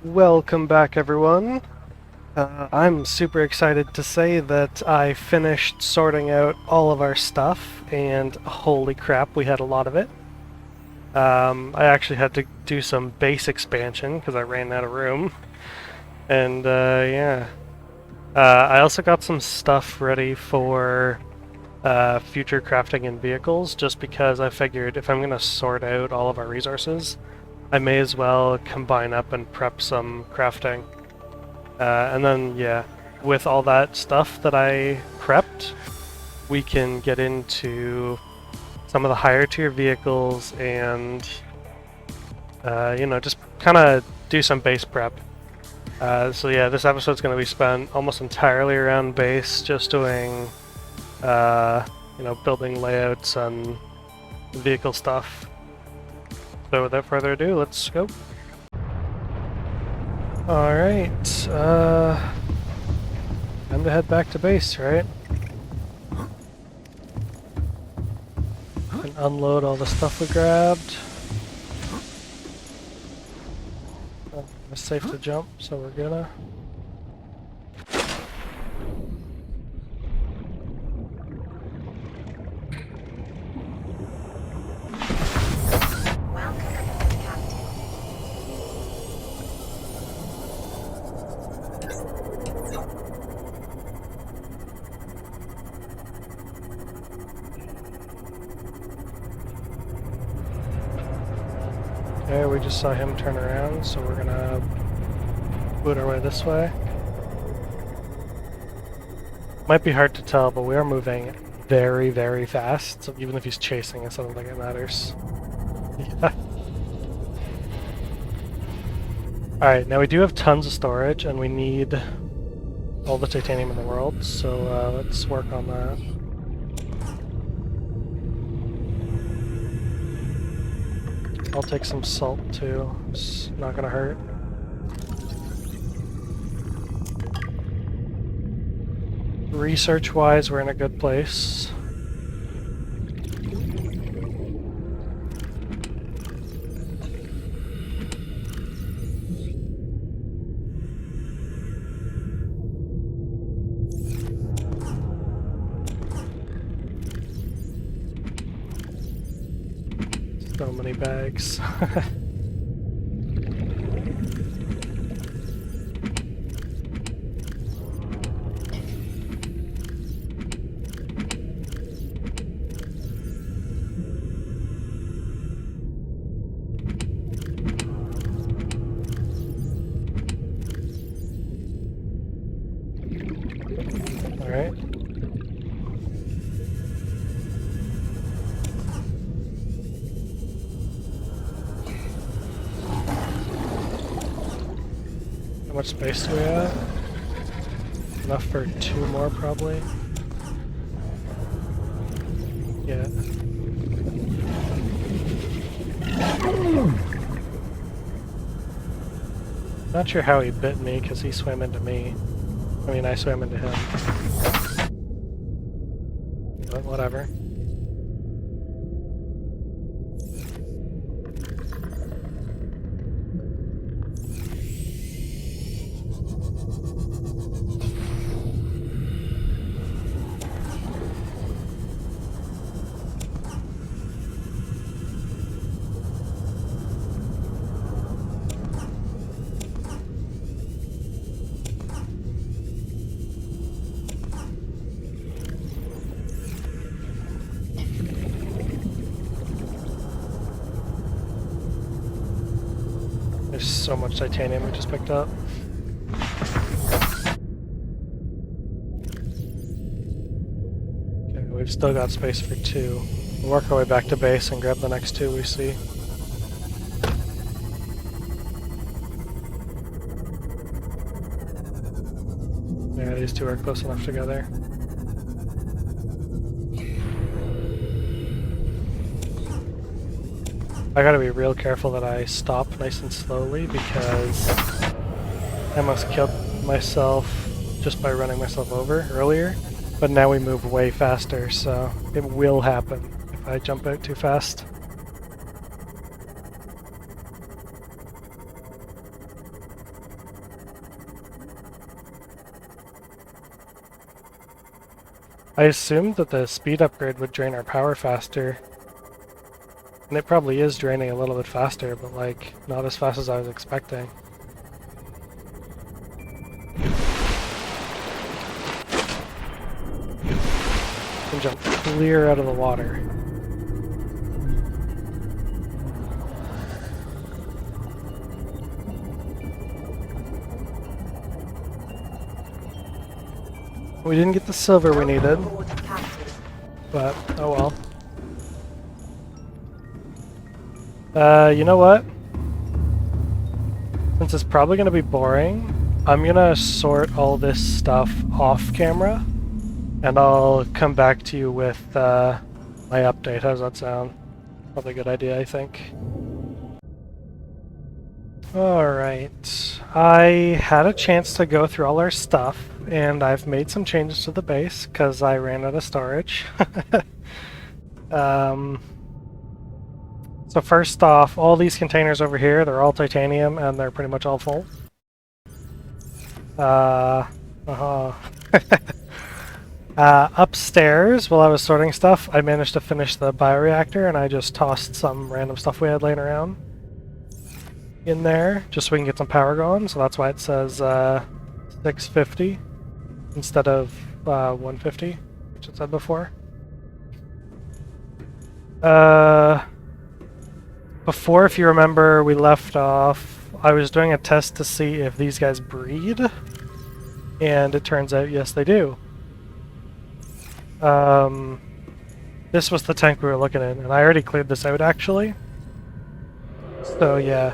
Welcome back, everyone. I'm super excited to say that I finished sorting out all of our stuff, and holy crap, we had a lot of it. I actually had to do some base expansion because I ran out of room. And yeah. I also got some stuff ready for future crafting in vehicles, just because I figured if I'm going to sort out all of our resources, I may as well combine up and prep some crafting. And then, yeah, with all that stuff that I prepped, we can get into some of the higher tier vehicles and, you know, just kind of do some base prep. So yeah, this episode's going to be spent almost entirely around base, just doing, you know, building layouts and vehicle stuff. So without further ado, let's go. Alright, time to head back to base, right? And unload all the stuff we grabbed. It's safe to jump, so we're gonna. Okay, we just saw him turn around, so we're gonna boot our way this way. Might be hard to tell, but we are moving very, very fast, so even if he's chasing us, I don't think it matters. Yeah. Alright, now we do have tons of storage, and we need all the titanium in the world, so let's work on that. I'll take some salt too, it's not gonna hurt. Research-wise, we're in a good place. So many bags. Alright. How much space do we have? Enough for 2 more, probably. Yeah. Not sure how he bit me, because he swam into me. I mean, I swam into him. But whatever. There's so much titanium we just picked up. Okay, we've still got space for 2. We'll work our way back to base and grab the next 2 we see. Yeah, these 2 are close enough together. I gotta be real careful that I stop nice and slowly, because I almost killed myself just by running myself over earlier, but now we move way faster, so it will happen if I jump out too fast. I assumed that the speed upgrade would drain our power faster. And it probably is draining a little bit faster, but like, not as fast as I was expecting. And jump clear out of the water. We didn't get the silver we needed, but oh well. You know what? Since it's probably going to be boring, I'm going to sort all this stuff off camera, and I'll come back to you with my update. How does that sound? Probably a good idea, I think. Alright, I had a chance to go through all our stuff, and I've made some changes to the base, because I ran out of storage. So first off, all these containers over here, they're all titanium, and they're pretty much all full. Upstairs, while I was sorting stuff, I managed to finish the bioreactor, and I just tossed some random stuff we had laying around in there, just so we can get some power going, so that's why it says 650 instead of 150, which it said before. Before, if you remember, we left off, I was doing a test to see if these guys breed, and it turns out, yes, they do. This was the tank we were looking at, and I already cleared this out, actually. So, yeah.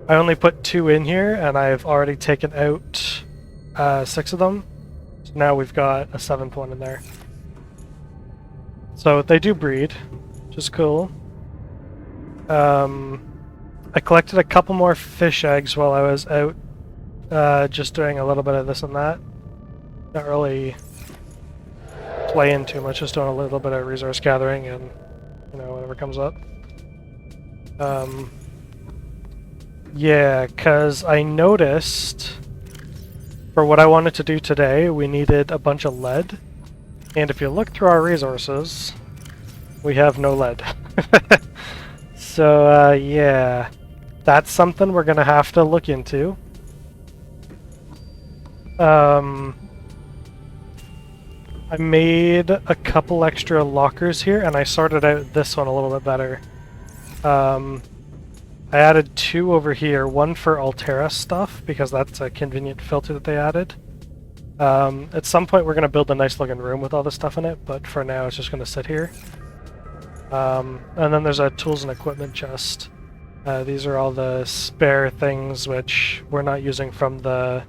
I only put 2 in here, and I've already taken out 6 of them. So now we've got a 7th one in there. So they do breed, which is cool. I collected a couple more fish eggs while I was out just doing a little bit of this and that. Not really playing too much, just doing a little bit of resource gathering and, you know, whatever comes up. Yeah, because I noticed for what I wanted to do today, we needed a bunch of lead. And if you look through our resources, we have no lead. So, yeah, that's something we're going to have to look into. I made a couple extra lockers here, and I sorted out this one a little bit better. I added 2 over here, one for Altera stuff, because that's a convenient filter that they added. At some point we're going to build a nice looking room with all this stuff in it, but for now it's just going to sit here. And then there's a tools and equipment chest. These are all the spare things which we're not using from the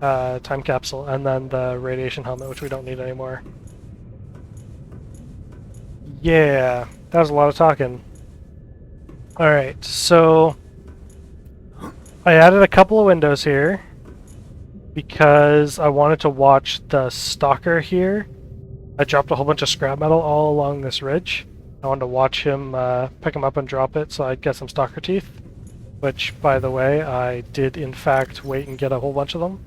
time capsule, and then the radiation helmet, which we don't need anymore. Yeah, that was a lot of talking. Alright, so I added a couple of windows here because I wanted to watch the stalker here. I dropped a whole bunch of scrap metal all along this ridge. I wanted to watch him pick him up and drop it so I'd get some stalker teeth, which, by the way, I did in fact wait and get a whole bunch of them.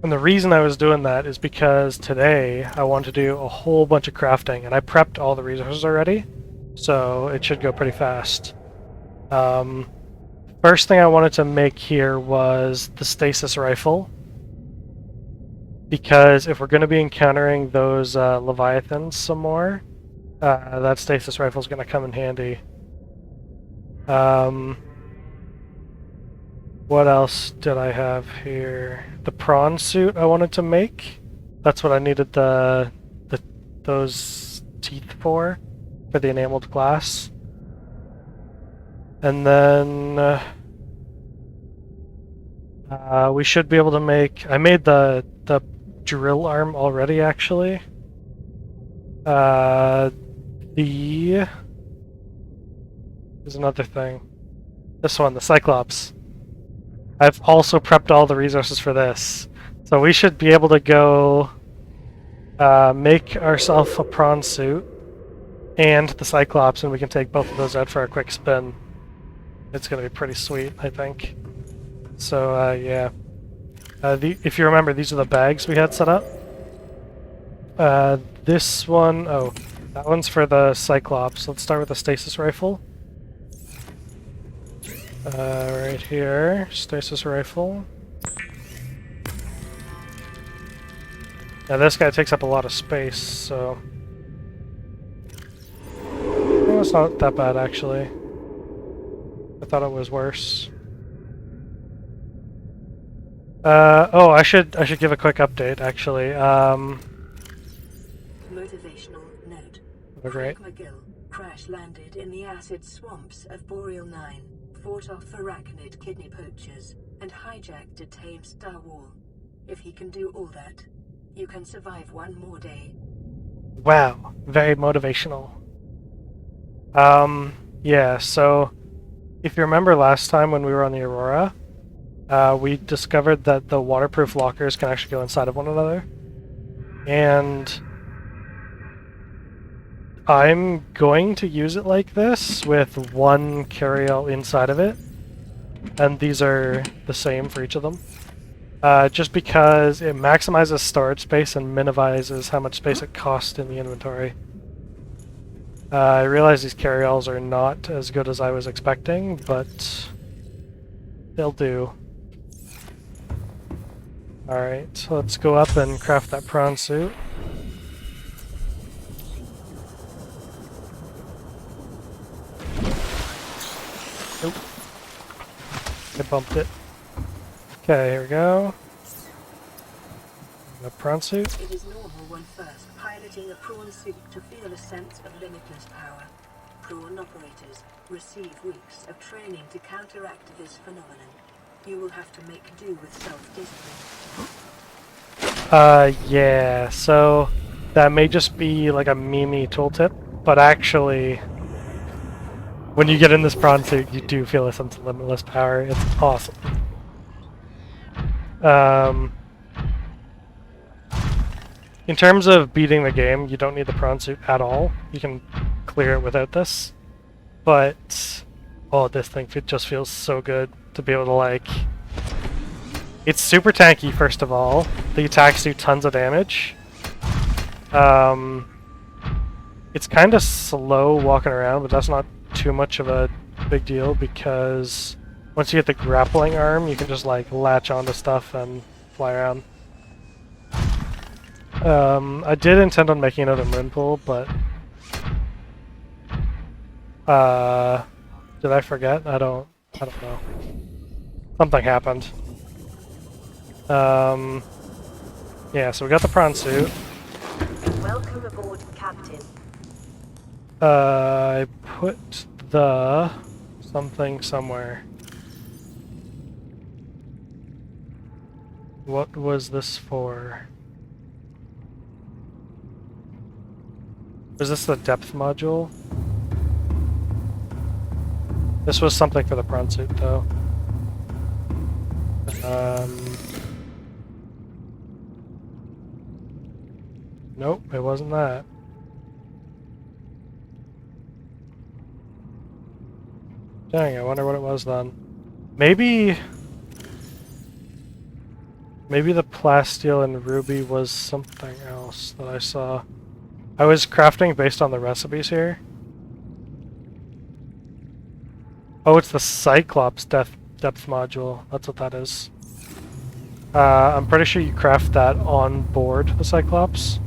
And the reason I was doing that is because today I want to do a whole bunch of crafting, and I prepped all the resources already, so it should go pretty fast. First thing I wanted to make here was the stasis rifle, because if we're going to be encountering those leviathans some more, that stasis rifle is going to come in handy. What else did I have here? The prawn suit I wanted to make. That's what I needed those teeth for the enameled glass. And then we should be able to make... I made the drill arm already, actually. There's another thing. This one, the Cyclops. I've also prepped all the resources for this. So we should be able to go make ourselves a prawn suit and the Cyclops, and we can take both of those out for a quick spin. It's going to be pretty sweet, I think. So, yeah. If you remember, these are the bags we had set up. This one, oh, that one's for the Cyclops. Let's start with the stasis rifle. Right here, stasis rifle. Now this guy takes up a lot of space, so... Oh, it's not that bad, actually. I thought it was worse. Oh, I should give a quick update, actually. Motivational note. Oh, great. McGill crash-landed in the acid swamps of Boreal 9, fought off arachnid kidney poachers, and hijacked a tamed Star Wall. If he can do all that, you can survive one more day. Wow, very motivational. Yeah, so if you remember last time when we were on the Aurora, we discovered that the waterproof lockers can actually go inside of one another. And I'm going to use it like this with one carryall inside of it. And these are the same for each of them. Just because it maximizes storage space and minimizes how much space it costs in the inventory. I realize these carryalls are not as good as I was expecting, but they'll do. Alright, so let's go up and craft that prawn suit. Nope. I bumped it. Okay, here we go. The prawn suit. It is normal when first piloting a prawn suit to feel a sense of limitless power. Prawn operators receive weeks of training to counteract this phenomenon. You will have to make do with self-discipline. Yeah, so that may just be like a meme tooltip, but actually, when you get in this prawn suit, you do feel a sense of limitless power. It's awesome. In terms of beating the game, you don't need the prawn suit at all. You can clear it without this. But, oh, this thing just feels so good to be able to, like... It's super tanky, first of all. The attacks do tons of damage. It's kind of slow walking around, but that's not too much of a big deal because once you get the grappling arm, you can just, like, latch onto stuff and fly around. I did intend on making another moon pool, but... did I forget? I don't know. Something happened. Yeah, so we got the prawn suit. Welcome aboard, Captain. I put the something somewhere. What was this for? Was this the depth module? This was something for the prawn suit, though. Nope, it wasn't that. Dang, I wonder what it was then. Maybe the plasteel and ruby was something else that I saw. I was crafting based on the recipes here. Oh, it's the Cyclops depth module. That's what that is. I'm pretty sure you craft that on board the Cyclops.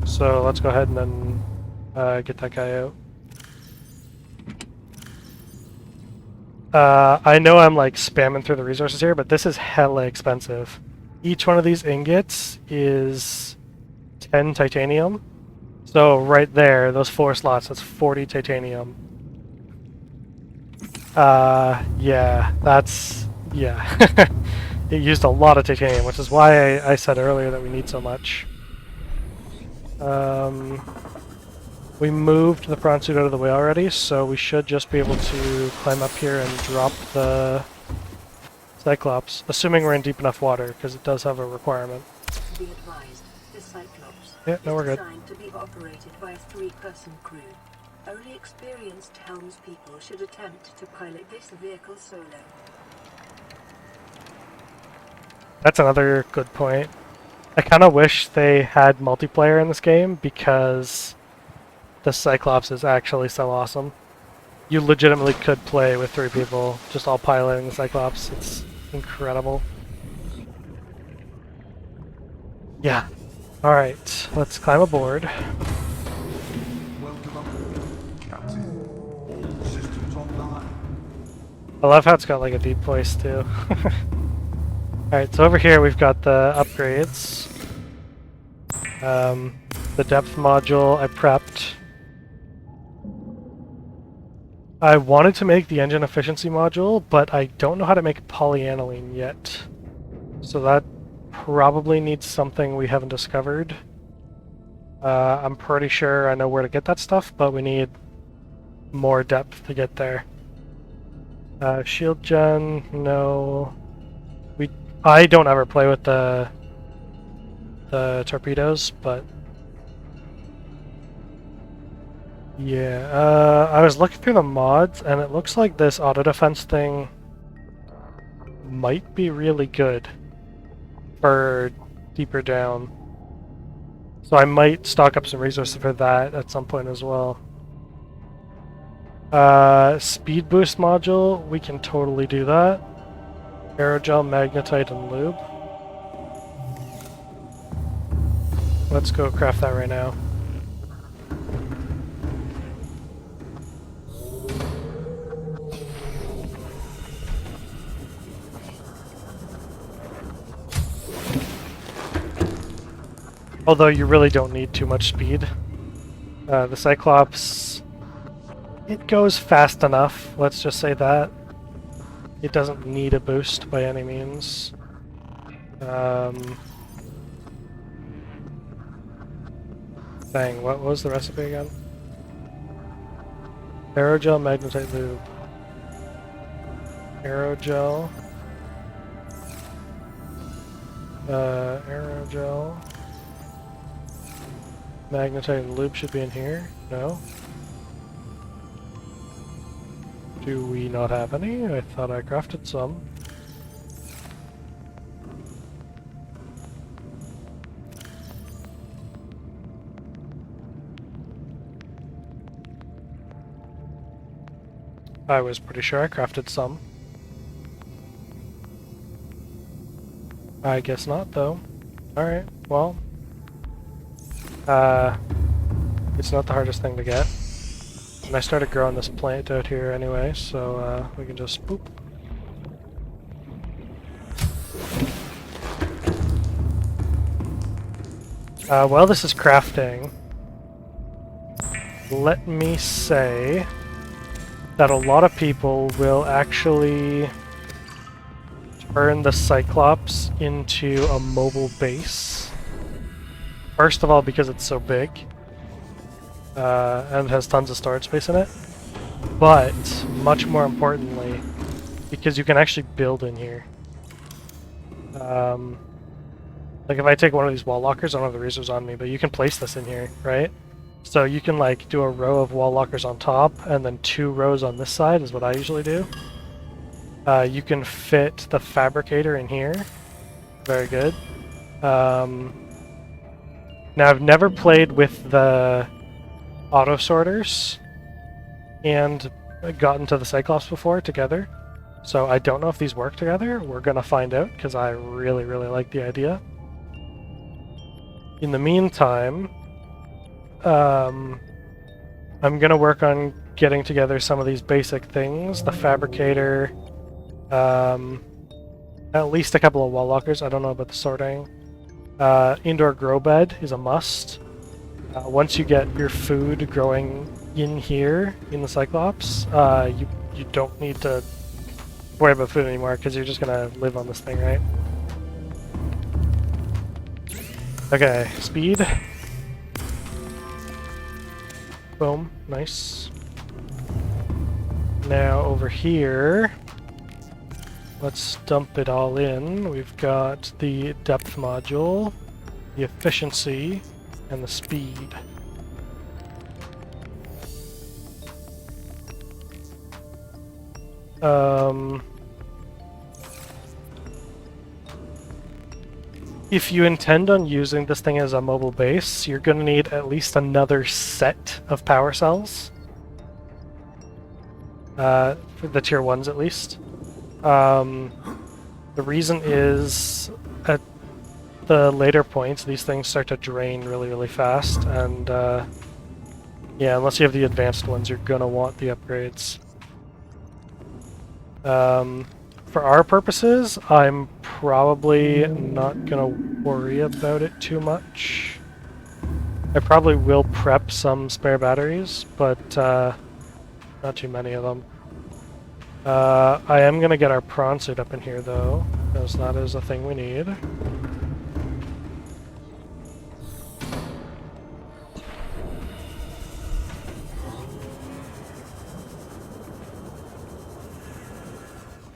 So let's go ahead and then get that guy out. I know I'm like spamming through the resources here, but this is hella expensive. Each one of these ingots is 10 titanium. So right there, those 4 slots, that's 40 titanium. Yeah, that's... yeah. It used a lot of titanium, which is why I said earlier that we need so much. We moved the prawn suit out of the way already, so we should just be able to climb up here and drop the Cyclops, assuming we're in deep enough water, because it does have a requirement. Be advised, the Cyclops we're good. designed to be operated by a 3-person crew. Only experienced helmspeople should attempt to pilot this vehicle solo. That's another good point. I kind of wish they had multiplayer in this game because the Cyclops is actually so awesome. You legitimately could play with 3 people, just all piloting the Cyclops. It's incredible. Yeah. Alright, let's climb aboard. Welcome aboard, Captain. All systems online. I love how it's got like a deep voice too. Alright, so over here we've got the upgrades. The depth module I prepped. I wanted to make the engine efficiency module, but I don't know how to make polyaniline yet. So that probably needs something we haven't discovered. I'm pretty sure I know where to get that stuff, but we need more depth to get there. Shield gen, no. I don't ever play with the torpedoes, but yeah. I was looking through the mods, and it looks like this auto defense thing might be really good for deeper down. So I might stock up some resources for that at some point as well. Speed boost module, we can totally do that. Aerogel, magnetite, and lube. Let's go craft that right now. Although you really don't need too much speed. The Cyclops, it goes fast enough, let's just say that. It doesn't need a boost by any means. Dang, what was the recipe again? Aerogel, magnetite lube. Aerogel. Aerogel. Magnetite and lube should be in here. No? Do we not have any? I thought I crafted some. I was pretty sure I crafted some. I guess not, though. Alright, well. It's not the hardest thing to get. And I started growing this plant out here anyway, so we can just boop. While this is crafting, let me say that a lot of people will actually turn the Cyclops into a mobile base. First of all, because it's so big, and has tons of storage space in it, but much more importantly, because you can actually build in here. Like if I take one of these wall lockers, I don't have the resources on me, but you can place this in here, right? So you can like do a row of wall lockers on top, and then 2 rows on this side is what I usually do. You can fit the fabricator in here. Very good. Now I've never played with the auto sorters and gotten to the Cyclops before together, so I don't know if these work together. We're gonna find out because I really like the idea. In the meantime, I'm gonna work on getting together some of these basic things. The fabricator, at least a couple of wall lockers. I don't know about the sorting. Indoor grow bed is a must. Once you get your food growing in here, in the Cyclops, you don't need to worry about food anymore because you're just gonna live on this thing, right? Okay, speed. Boom, nice. Now over here, let's dump it all in. We've got the depth module, the efficiency, and the speed. If you intend on using this thing as a mobile base, you're going to need at least another set of power cells. For the tier 1s at least. The reason is, at the later points, these things start to drain really, really fast, and yeah, unless you have the advanced ones, you're going to want the upgrades. For our purposes, I'm probably not gonna worry about it too much. I probably will prep some spare batteries, but not too many of them. I am gonna get our prawn suit up in here though, because that is a thing we need.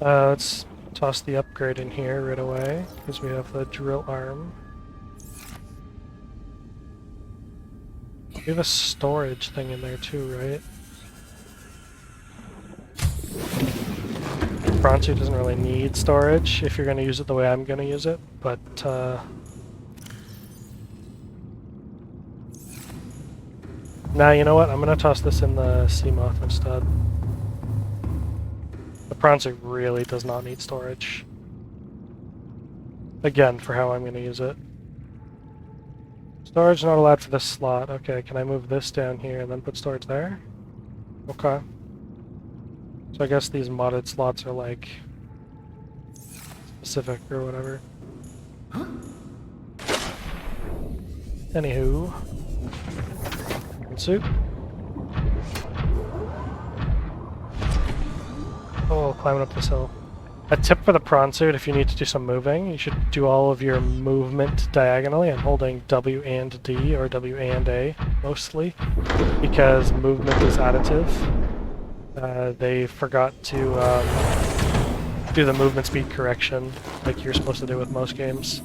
Let's toss the upgrade in here right away, because we have the drill arm. We have a storage thing in there too, right? Prawn suit doesn't really need storage if you're going to use it the way I'm going to use it, but now you know what? I'm going to toss this in the Seamoth instead. The prawn suit really does not need storage. Again, for how I'm going to use it. Storage not allowed for this slot. Okay, can I move this down here and then put storage there? Okay. So I guess these modded slots are like specific or whatever. Anywho. Prawn suit. Oh, climbing up this hill. A tip for the prawn suit, if you need to do some moving, you should do all of your movement diagonally and holding W and D, or W and A, mostly, because movement is additive. They forgot to do the movement speed correction like you're supposed to do with most games.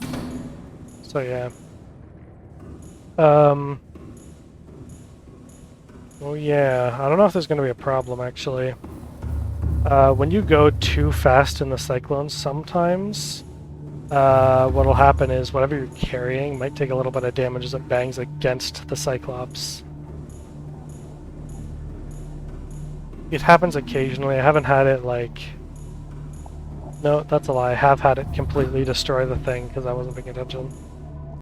So yeah. Oh yeah, I don't know if there's going to be a problem actually. When you go too fast in the cyclones, sometimes what'll happen is whatever you're carrying might take a little bit of damage as it bangs against the Cyclops. It happens occasionally. I haven't had it like... No, that's a lie. I have had it completely destroy the thing because I wasn't paying attention.